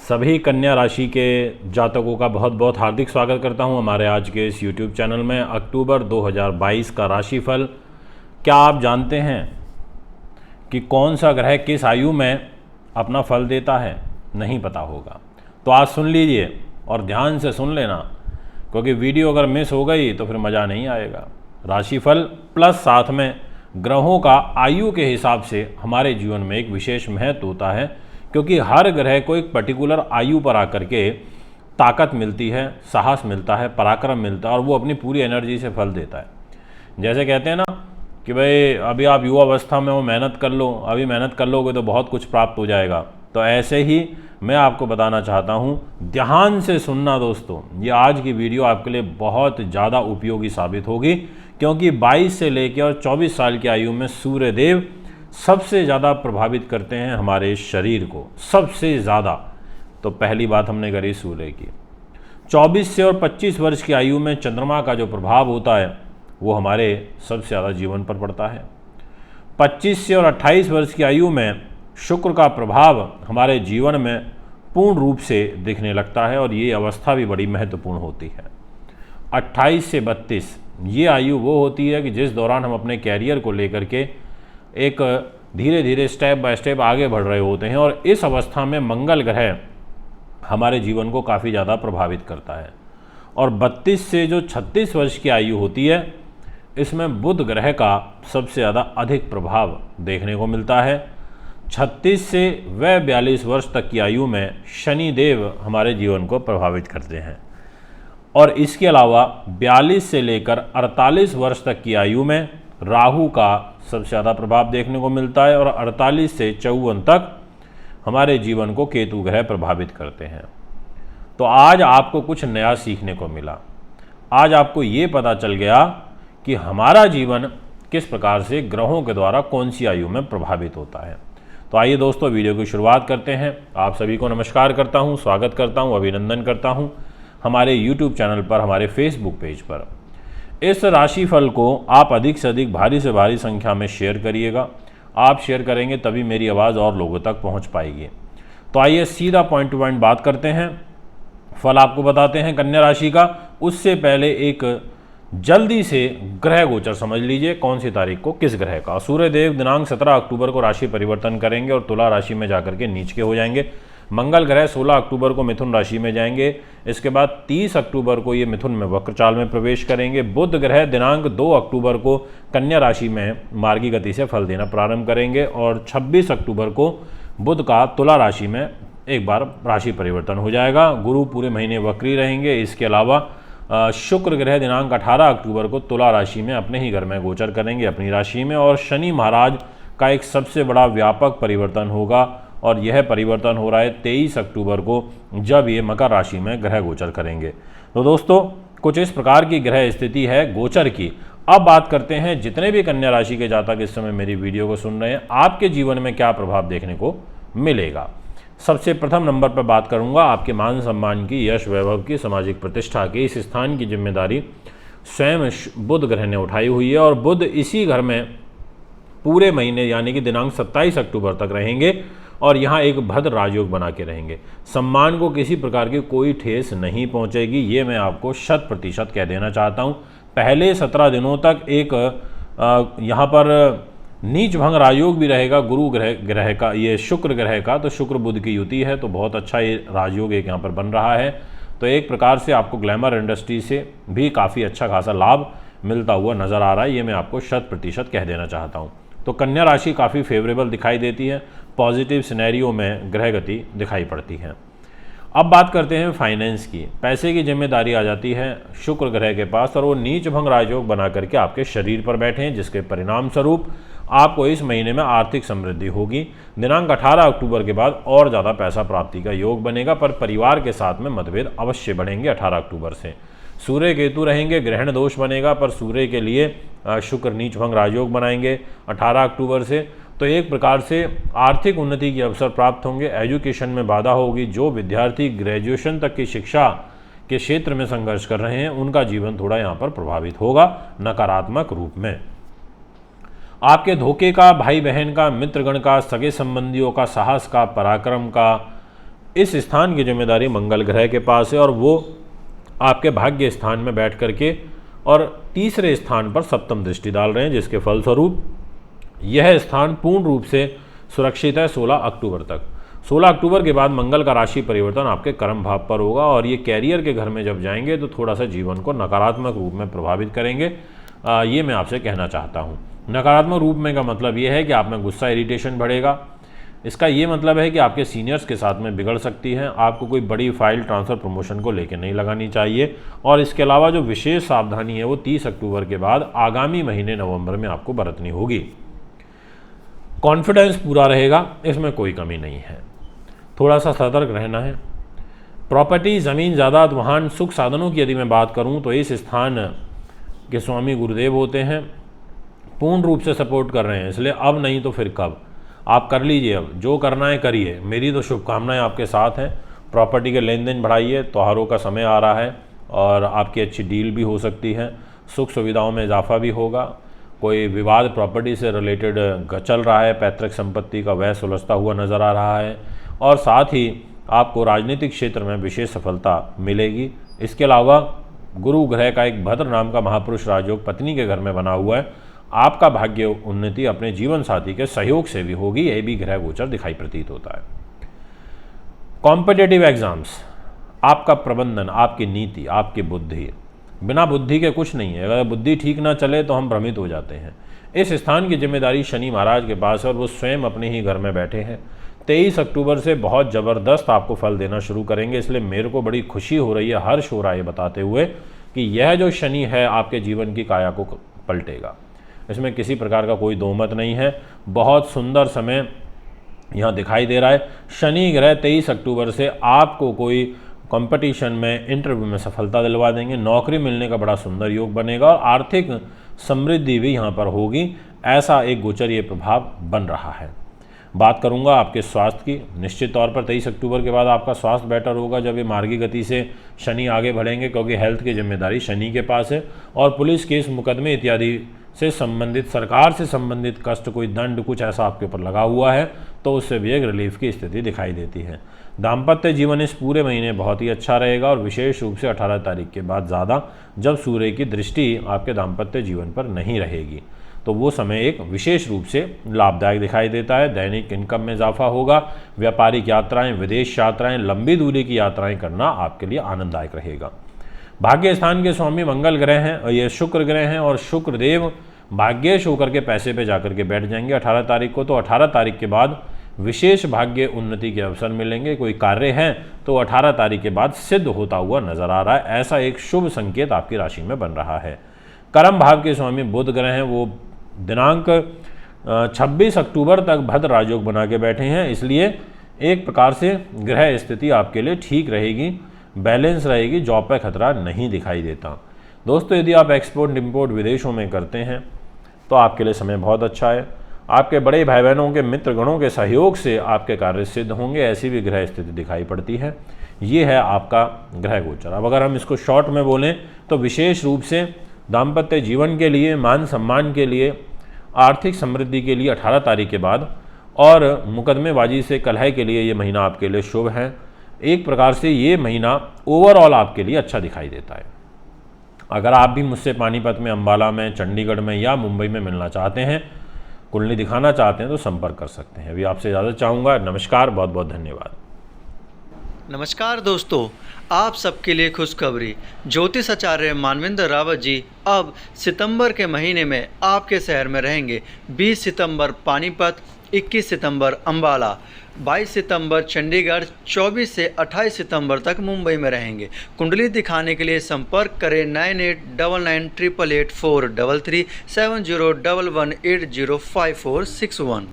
सभी कन्या राशि के जातकों का बहुत बहुत हार्दिक स्वागत करता हूं हमारे आज के इस YouTube चैनल में। अक्टूबर 2022 का राशिफल। क्या आप जानते हैं कि कौन सा ग्रह किस आयु में अपना फल देता है? नहीं पता होगा तो आज सुन लीजिए और ध्यान से सुन लेना, क्योंकि वीडियो अगर मिस हो गई तो फिर मज़ा नहीं आएगा। राशिफल प्लस साथ में ग्रहों का आयु के हिसाब से हमारे जीवन में एक विशेष महत्व होता है, क्योंकि हर ग्रह को एक पर्टिकुलर आयु पर आकर के ताकत मिलती है, साहस मिलता है, पराक्रम मिलता है और वो अपनी पूरी एनर्जी से फल देता है। जैसे कहते हैं ना कि भाई अभी आप युवा अवस्था में हो, मेहनत कर लो, अभी मेहनत कर लोगे तो बहुत कुछ प्राप्त हो जाएगा। तो ऐसे ही मैं आपको बताना चाहता हूँ, ध्यान से सुनना दोस्तों। ये आज की वीडियो आपके लिए बहुत ज़्यादा उपयोगी साबित होगी, क्योंकि 22 से लेकर और 24 साल की आयु में सूर्य देव सबसे ज़्यादा प्रभावित करते हैं हमारे शरीर को, सबसे ज़्यादा। तो पहली बात हमने करी सूर्य की। 24 से और 25 वर्ष की आयु में चंद्रमा का जो प्रभाव होता है वो हमारे सबसे ज़्यादा जीवन पर पड़ता है। 25 से और 28 वर्ष की आयु में शुक्र का प्रभाव हमारे जीवन में पूर्ण रूप से दिखने लगता है और ये अवस्था भी बड़ी महत्वपूर्ण होती है। 28 से 32 ये आयु वो होती है कि जिस दौरान हम अपने कैरियर को लेकर के एक धीरे धीरे स्टेप बाय स्टेप आगे बढ़ रहे होते हैं, और इस अवस्था में मंगल ग्रह हमारे जीवन को काफ़ी ज़्यादा प्रभावित करता है। और 32 से जो 36 वर्ष की आयु होती है, इसमें बुध ग्रह का सबसे ज़्यादा अधिक प्रभाव देखने को मिलता है। 36 से व 42 वर्ष तक की आयु में शनि देव हमारे जीवन को प्रभावित करते हैं। और इसके अलावा 42 से लेकर 48 वर्ष तक की आयु में राहु का सबसे ज़्यादा प्रभाव देखने को मिलता है, और 48 से 54 तक हमारे जीवन को केतु ग्रह प्रभावित करते हैं। तो आज आपको कुछ नया सीखने को मिला। आज आपको ये पता चल गया कि हमारा जीवन किस प्रकार से ग्रहों के द्वारा कौन सी आयु में प्रभावित होता है। तो आइए दोस्तों, वीडियो की शुरुआत करते हैं। आप सभी को नमस्कार करता हूँ, स्वागत करता हूँ, अभिनंदन करता हूँ हमारे YouTube चैनल पर, हमारे Facebook पेज पर। इस राशिफल को आप अधिक से अधिक, भारी से भारी संख्या में शेयर करिएगा। आप शेयर करेंगे तभी मेरी आवाज़ और लोगों तक पहुंच पाएगी। तो आइए सीधा पॉइंट टू पॉइंट बात करते हैं, फल आपको बताते हैं कन्या राशि का। उससे पहले एक जल्दी से ग्रह गोचर समझ लीजिए, कौन सी तारीख को किस ग्रह का। सूर्य देव दिनांक 17 अक्टूबर को राशि परिवर्तन करेंगे और तुला राशि में जाकर के नीच के हो जाएंगे। मंगल ग्रह 16 अक्टूबर को मिथुन राशि में जाएंगे। इसके बाद 30 अक्टूबर को ये मिथुन में वक्र चाल में प्रवेश करेंगे। बुध ग्रह दिनांक 2 अक्टूबर को कन्या राशि में मार्गी गति से फल देना प्रारंभ करेंगे, और 26 अक्टूबर को बुध का तुला राशि में एक बार राशि परिवर्तन हो जाएगा। गुरु पूरे महीने वक्री रहेंगे। इसके अलावा शुक्र ग्रह दिनांक 18 अक्टूबर को तुला राशि में अपने ही घर में गोचर करेंगे, अपनी राशि में। और शनि महाराज का एक सबसे बड़ा व्यापक परिवर्तन होगा, और यह परिवर्तन हो रहा है 23 अक्टूबर को, जब ये मकर राशि में ग्रह गोचर करेंगे। तो दोस्तों, कुछ इस प्रकार की ग्रह स्थिति है गोचर की। अब बात करते हैं, जितने भी कन्या राशि के जातक इस समय मेरी वीडियो को सुन रहे हैं, आपके जीवन में क्या प्रभाव देखने को मिलेगा। सबसे प्रथम नंबर पर बात करूंगा आपके मान सम्मान की, यश वैभव की, सामाजिक प्रतिष्ठा की। इस स्थान की जिम्मेदारी स्वयं बुध ग्रह ने उठाई हुई है, और बुध इसी घर में पूरे महीने यानी कि दिनांक 27 अक्टूबर तक रहेंगे, और यहाँ एक भद्र राजयोग बना के रहेंगे। सम्मान को किसी प्रकार की कोई ठेस नहीं पहुँचेगी, ये मैं आपको 100% कह देना चाहता हूँ। पहले 17 दिनों तक एक यहाँ पर नीच भंग राजयोग भी रहेगा गुरु ग्रह का, ये शुक्र ग्रह का। तो शुक्र बुध की युति है, तो बहुत अच्छा ये राजयोग एक यहाँ पर बन रहा है। तो एक प्रकार से आपको ग्लैमर इंडस्ट्री से भी काफ़ी अच्छा खासा लाभ मिलता हुआ नज़र आ रहा है, ये मैं आपको 100% कह देना चाहता हूँ। तो कन्या राशि काफ़ी फेवरेबल दिखाई देती है, पॉजिटिव सिनेरियो में ग्रह गति दिखाई पड़ती है। अब बात करते हैं फाइनेंस की। पैसे की जिम्मेदारी आ जाती है शुक्र ग्रह के पास, और वो नीच भंग राजयोग बना करके आपके शरीर पर बैठे हैं, जिसके परिणाम स्वरूप आपको इस महीने में आर्थिक समृद्धि होगी। दिनांक 18 अक्टूबर के बाद और ज़्यादा पैसा प्राप्ति का योग बनेगा, पर परिवार के साथ में मतभेद अवश्य बढ़ेंगे। 18 अक्टूबर से सूर्य केतु रहेंगे, ग्रहण दोष बनेगा, पर सूर्य के लिए शुक्र नीच भंग राजयोग बनाएंगे 18 अक्टूबर से। तो एक प्रकार से आर्थिक उन्नति के अवसर प्राप्त होंगे। एजुकेशन में बाधा होगी। जो विद्यार्थी ग्रेजुएशन तक की शिक्षा के क्षेत्र में संघर्ष कर रहे हैं, उनका जीवन थोड़ा यहाँ पर प्रभावित होगा नकारात्मक रूप में। आपके धोखे का, भाई बहन का, मित्रगण का, सगे संबंधियों का, साहस का, पराक्रम का, इस स्थान की जिम्मेदारी मंगल ग्रह के पास है और वो आपके भाग्य स्थान में बैठ करके और तीसरे स्थान पर सप्तम दृष्टि डाल रहे हैं, जिसके फलस्वरूप यह स्थान पूर्ण रूप से सुरक्षित है 16 अक्टूबर तक। 16 अक्टूबर के बाद मंगल का राशि परिवर्तन आपके कर्म भाव पर होगा और ये कैरियर के घर में जब जाएंगे तो थोड़ा सा जीवन को नकारात्मक रूप में प्रभावित करेंगे। ये मैं आपसे कहना चाहता हूँ। नकारात्मक रूप में का मतलब ये है कि आप में गुस्सा, इरिटेशन बढ़ेगा। इसका ये मतलब है कि आपके सीनियर्स के साथ में बिगड़ सकती है। आपको कोई बड़ी फाइल ट्रांसफ़र प्रमोशन को लेकर नहीं लगानी चाहिए। और इसके अलावा जो विशेष सावधानी है वो 30 अक्टूबर के बाद आगामी महीने नवंबर में आपको बरतनी होगी। कॉन्फिडेंस पूरा रहेगा, इसमें कोई कमी नहीं है। थोड़ा सा सतर्क रहना है। प्रॉपर्टी, ज़मीन, जायदाद, वाहन, सुख साधनों की यदि मैं बात करूं तो इस स्थान के स्वामी गुरुदेव होते हैं, पूर्ण रूप से सपोर्ट कर रहे हैं। इसलिए अब नहीं तो फिर कब, आप कर लीजिए, अब जो करना है करिए। मेरी तो शुभकामनाएं आपके साथ हैं। प्रॉपर्टी के लेन देन बढ़ाइए, त्योहारों का समय आ रहा है और आपकी अच्छी डील भी हो सकती है। सुख सुविधाओं में इजाफा भी होगा। कोई विवाद प्रॉपर्टी से रिलेटेड चल रहा है, पैतृक संपत्ति का वह सुलझता हुआ नज़र आ रहा है और साथ ही आपको राजनीतिक क्षेत्र में विशेष सफलता मिलेगी। इसके अलावा गुरु ग्रह का एक भद्र नाम का महापुरुष राजयोग पत्नी के घर में बना हुआ है। आपका भाग्य उन्नति अपने जीवन साथी के सहयोग से भी होगी, यह भी ग्रह गोचर दिखाई प्रतीत होता है। कॉम्पिटिटिव एग्जाम्स, आपका प्रबंधन, आपकी नीति, आपकी बुद्धि, बिना बुद्धि के कुछ नहीं है। अगर बुद्धि ठीक ना चले तो हम भ्रमित हो जाते हैं। इस स्थान की जिम्मेदारी शनि महाराज के पास है और वो स्वयं अपने ही घर में बैठे हैं। 23 अक्टूबर से बहुत ज़बरदस्त आपको फल देना शुरू करेंगे। इसलिए मेरे को बड़ी खुशी हो रही है, हर्ष हो रहा है ये बताते हुए कि यह जो शनि है आपके जीवन की काया को पलटेगा। इसमें किसी प्रकार का कोई दोमत नहीं है। बहुत सुंदर समय यहाँ दिखाई दे रहा है। शनि ग्रह 23 अक्टूबर से आपको कोई कंपटीशन में, इंटरव्यू में सफलता दिलवा देंगे। नौकरी मिलने का बड़ा सुंदर योग बनेगा और आर्थिक समृद्धि भी यहाँ पर होगी। ऐसा एक गोचरीय प्रभाव बन रहा है। बात करूँगा आपके स्वास्थ्य की। निश्चित तौर पर 23 अक्टूबर के बाद आपका स्वास्थ्य बेटर होगा जब ये मार्गी गति से शनि आगे बढ़ेंगे, क्योंकि हेल्थ की जिम्मेदारी शनि के पास है। और पुलिस केस, मुकदमे इत्यादि से संबंधित, सरकार से संबंधित कष्ट, कोई दंड, कुछ ऐसा आपके ऊपर लगा हुआ है तो उससे भी एक रिलीफ की स्थिति दिखाई देती है। दाम्पत्य जीवन इस पूरे महीने बहुत ही अच्छा रहेगा और विशेष रूप से 18 तारीख के बाद ज़्यादा, जब सूर्य की दृष्टि आपके दाम्पत्य जीवन पर नहीं रहेगी, तो वो समय एक विशेष रूप से लाभदायक दिखाई देता है। दैनिक इनकम में इजाफा होगा। व्यापारिक यात्राएं, विदेश यात्राएं, लंबी दूरी की यात्राएं करना आपके लिए आनंददायक रहेगा। भाग्य स्थान के स्वामी मंगल ग्रह हैं और ये शुक्र ग्रह हैं और शुक्र देव भाग्येश होकर के पैसे पे जाकर के बैठ जाएंगे 18 तारीख को। तो 18 तारीख के बाद विशेष भाग्य उन्नति के अवसर मिलेंगे। कोई कार्य है तो 18 तारीख के बाद सिद्ध होता हुआ नजर आ रहा है। ऐसा एक शुभ संकेत आपकी राशि में बन रहा है। कर्म भाव के स्वामी बुध ग्रह हैं, वो दिनांक 26 अक्टूबर तक भद्र राजयोग बना के बैठे हैं। इसलिए एक प्रकार से ग्रह स्थिति आपके लिए ठीक रहेगी, बैलेंस रहेगी, जॉब पर खतरा नहीं दिखाई देता। दोस्तों, यदि आप एक्सपोर्ट इंपोर्ट विदेशों में करते हैं तो आपके लिए समय बहुत अच्छा है। आपके बड़े भाई बहनों के, मित्रगणों के सहयोग से आपके कार्य सिद्ध होंगे, ऐसी भी ग्रह स्थिति दिखाई पड़ती है। ये है आपका ग्रह गोचर। अब अगर हम इसको शॉर्ट में बोलें तो विशेष रूप से दाम्पत्य जीवन के लिए, मान सम्मान के लिए, आर्थिक समृद्धि के लिए 18 तारीख के बाद और मुकदमेबाजी से कलह के लिए ये महीना आपके लिए शुभ है। एक प्रकार से ये महीना ओवरऑल आपके लिए अच्छा दिखाई देता है। अगर आप भी मुझसे पानीपत में, अंबाला में, चंडीगढ़ में या मुंबई में मिलना चाहते हैं, कुंडली दिखाना चाहते हैं तो संपर्क कर सकते हैं। अभी आपसे इजाज़त चाहूँगा। नमस्कार, बहुत बहुत धन्यवाद। नमस्कार दोस्तों, आप सबके लिए खुशखबरी। ज्योतिष आचार्य मानवेंद्र रावत जी अब सितंबर के महीने में आपके शहर में रहेंगे। 20 सितंबर पानीपत, 21 सितंबर अंबाला, 22 सितंबर चंडीगढ़, 24 से 28 सितंबर तक मुंबई में रहेंगे। कुंडली दिखाने के लिए संपर्क करें 9899888433 7011805461।